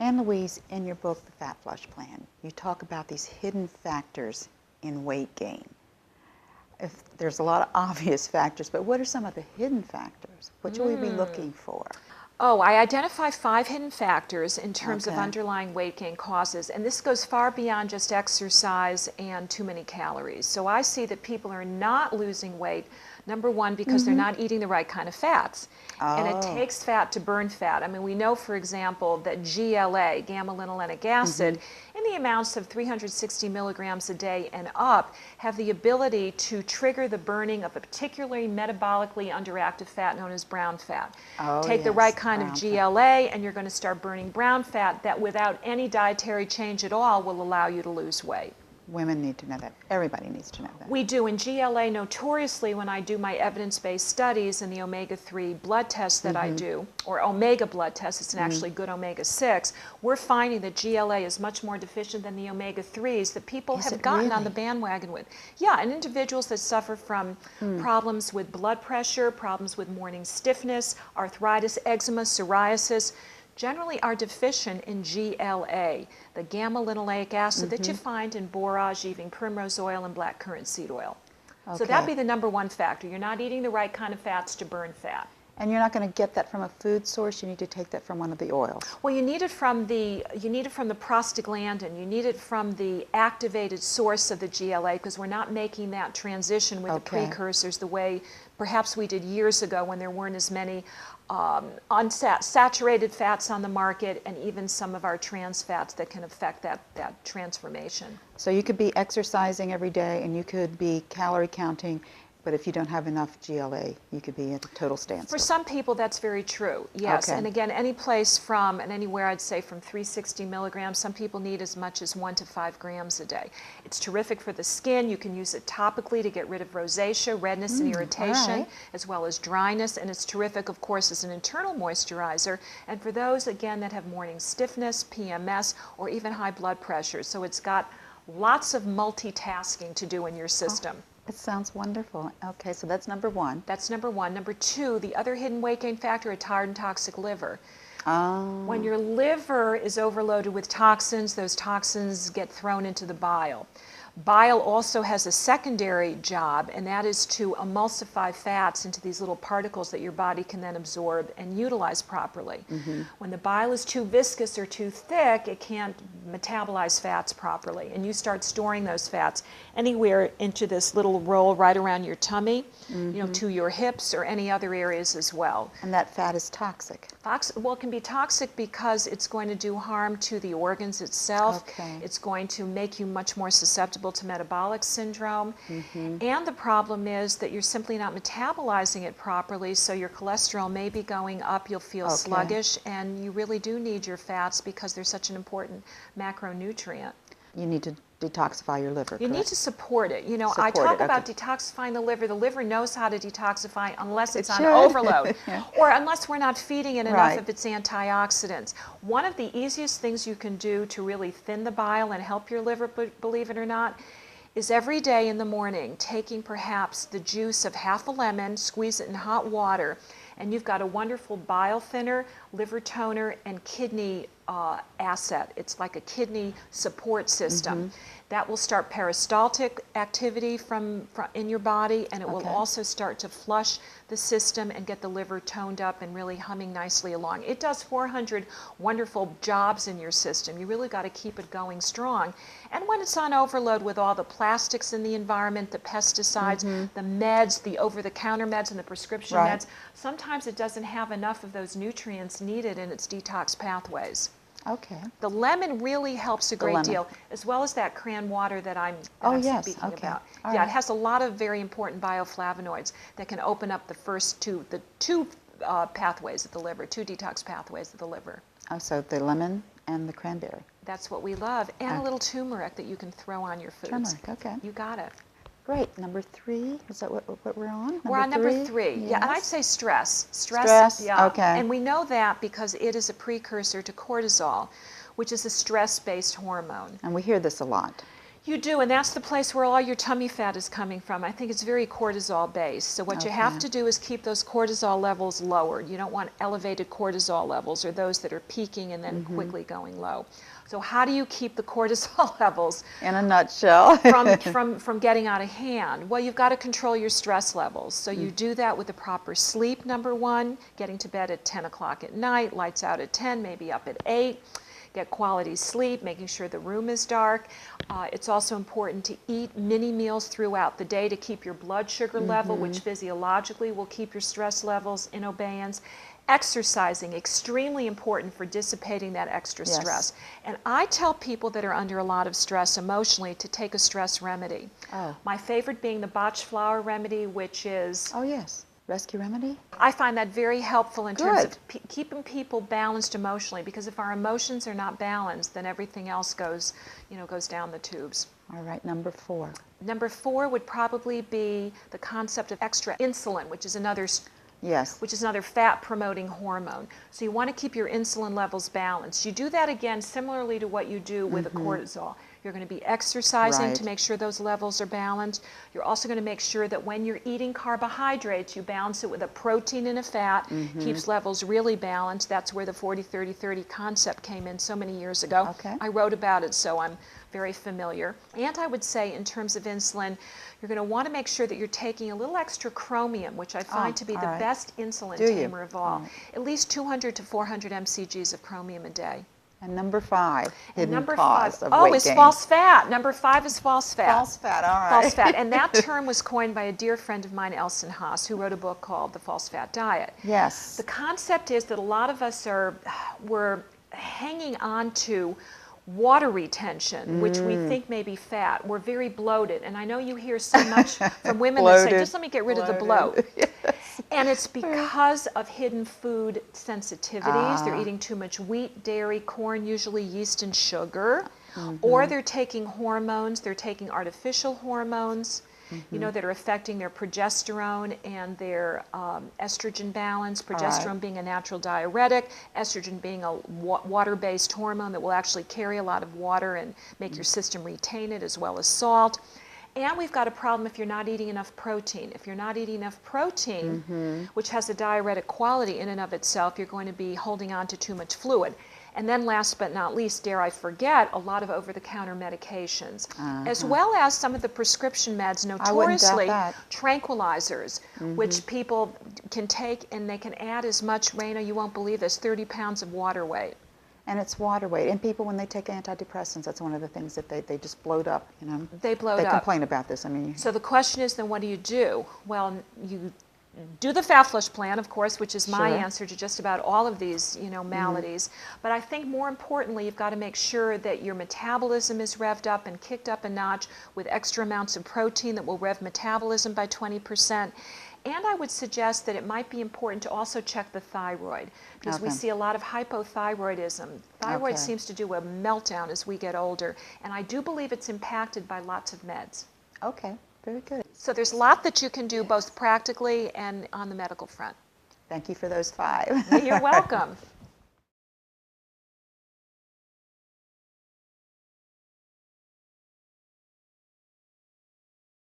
And Louise, in your book, The Fat Flush Plan, you talk about these hidden factors in weight gain. If there's a lot of obvious factors, but what are some of the hidden factors? What should we be looking for? Oh, I identify 5 hidden factors in terms of underlying weight gain causes, and this goes far beyond just exercise and too many calories. So I see that people are not losing weight, number one, because they're not eating the right kind of fats. And it takes fat to burn fat. I mean, we know, for example, that GLA, gamma-linolenic acid, in the amounts of 360 milligrams a day and up, have the ability to trigger the burning of a particularly metabolically underactive fat known as brown fat. Take the right kind of GLA and you're going to start burning brown fat that without any dietary change at all will allow you to lose weight. Women need to know that. Everybody needs to know that. We do. In GLA, notoriously, when I do my evidence-based studies and the omega-3 blood tests that I do, or omega blood tests, it's an actually good omega-6, we're finding that GLA is much more deficient than the omega-3s that people have gotten on the bandwagon with. Yeah, and individuals that suffer from problems with blood pressure, problems with morning stiffness, arthritis, eczema, psoriasis, generally are deficient in GLA, the gamma-linolenic acid that you find in borage, even primrose oil, and black currant seed oil. So that'd be the number one factor. You're not eating the right kind of fats to burn fat. And you're not going to get that from a food source. You need to take that from one of the oils. Well, you need it from the prostaglandin. You need it from the activated source of the GLA, because we're not making that transition with the precursors the way perhaps we did years ago when there weren't as many unsaturated fats on the market, and even some of our trans fats that can affect that transformation. So you could be exercising every day and you could be calorie counting, but if you don't have enough GLA, you could be at a total standstill. For some people, that's very true, yes. And again, any place from, and anywhere I'd say from 360 milligrams, some people need as much as 1 to 5 grams a day. It's terrific for the skin. You can use it topically to get rid of rosacea, redness, and irritation, as well as dryness. And it's terrific, of course, as an internal moisturizer. And for those, again, that have morning stiffness, PMS, or even high blood pressure. So it's got lots of multitasking to do in your system. It sounds wonderful. Okay, so that's number one. That's number one. Number two, the other hidden weight gain factor, a tired and toxic liver. When your liver is overloaded with toxins, those toxins get thrown into the bile. Bile also has a secondary job, and that is to emulsify fats into these little particles that your body can then absorb and utilize properly. When the bile is too viscous or too thick, it can't metabolize fats properly, and you start storing those fats anywhere into this little roll right around your tummy, you know, to your hips or any other areas as well. And that fat is toxic. Well, it can be toxic because it's going to do harm to the organs itself. It's going to make you much more susceptible to metabolic syndrome. And the problem is that you're simply not metabolizing it properly, so your cholesterol may be going up, you'll feel sluggish, and you really do need your fats because they're such an important macronutrient. You need to detoxify your liver, You need to support it. You know, I talk about detoxifying the liver. The liver knows how to detoxify unless it's on overload or unless we're not feeding it enough of its antioxidants. One of the easiest things you can do to really thin the bile and help your liver, believe it or not, is every day in the morning taking perhaps the juice of half a lemon, squeeze it in hot water, and you've got a wonderful bile thinner, liver toner, and kidney asset. It's like a kidney support system. That will start peristaltic activity from in your body, and it will also start to flush the system and get the liver toned up and really humming nicely along. It does 400 wonderful jobs in your system. You really got to keep it going strong. And when it's on overload with all the plastics in the environment, the pesticides, the meds, the over-the-counter meds and the prescription meds, sometimes it doesn't have enough of those nutrients needed in its detox pathways. The lemon really helps a great deal, as well as that cran water that I'm speaking about. Yeah, it has a lot of very important bioflavonoids that can open up the two pathways of the liver, 2 detox pathways of the liver. So the lemon and the cranberry. That's what we love, and a little turmeric that you can throw on your foods. Turmeric, You got it. Great. Number 3, is that what we're on? We're on number 3. Yes. Yeah, and I'd say stress. Stress, yeah. And we know that because it is a precursor to cortisol, which is a stress-based hormone. And we hear this a lot. You do, and that's the place where all your tummy fat is coming from. I think it's very cortisol based. So what you have to do is keep those cortisol levels lowered. You don't want elevated cortisol levels or those that are peaking and then quickly going low. So how do you keep the cortisol levels in a nutshell from getting out of hand? Well, you've got to control your stress levels. So you do that with the proper sleep, number one, getting to bed at 10 o'clock at night, lights out at 10, maybe up at 8. Get quality sleep, making sure the room is dark. It's also important to eat mini meals throughout the day to keep your blood sugar level, which physiologically will keep your stress levels in obeyance. Exercising, extremely important for dissipating that extra stress. And I tell people that are under a lot of stress emotionally to take a stress remedy. My favorite being the botched flower remedy, which is... Oh, yes. Rescue remedy? I find that very helpful in terms of keeping people balanced emotionally, because if our emotions are not balanced, then everything else goes down the tubes. All right, number 4. Number 4 would probably be the concept of extra insulin, which is another fat-promoting hormone. So you want to keep your insulin levels balanced. You do that again similarly to what you do with a cortisol. You're going to be exercising to make sure those levels are balanced. You're also going to make sure that when you're eating carbohydrates, you balance it with a protein and a fat, keeps levels really balanced. That's where the 40-30-30 concept came in so many years ago. I wrote about it, so I'm very familiar. And I would say in terms of insulin, you're going to want to make sure that you're taking a little extra chromium, which I find to be the best insulin tamer of all. At least 200 to 400 mcgs of chromium a day. And number 5, hidden cause of weight gain. Is false fat. Number 5 is false fat. False fat, all right. False fat. And that term was coined by a dear friend of mine, Elson Haas, who wrote a book called The False Fat Diet. Yes. The concept is that a lot of us we're hanging on to water retention, which we think may be fat. We're very bloated. And I know you hear so much from women that say, just let me get rid of the bloat. And it's because of hidden food sensitivities. They're eating too much wheat, dairy, corn, usually yeast and sugar. Or they're taking hormones. They're taking artificial hormones, that are affecting their progesterone and their estrogen balance. Progesterone being a natural diuretic, estrogen being a water-based hormone that will actually carry a lot of water and make your system retain it, as well as salt. And we've got a problem if you're not eating enough protein. If you're not eating enough protein, which has a diuretic quality in and of itself, you're going to be holding on to too much fluid. And then last but not least, dare I forget, a lot of over-the-counter medications, as well as some of the prescription meds, notoriously tranquilizers, which people can take, and they can add as much, Raina, you won't believe this, 30 pounds of water weight. And it's water weight. And people, when they take antidepressants, that's one of the things that they just bloat up, They bloat up. They complain about this. So the question is, then what do? Well, you do the fat flush plan, of course, which is my answer to just about all of these, maladies. But I think more importantly, you've got to make sure that your metabolism is revved up and kicked up a notch with extra amounts of protein that will rev metabolism by 20%. And I would suggest that it might be important to also check the thyroid, because we see a lot of hypothyroidism. Thyroid seems to do a meltdown as we get older, and I do believe it's impacted by lots of meds. Okay, very good. So there's a lot that you can do both practically and on the medical front. Thank you for those 5. You're welcome.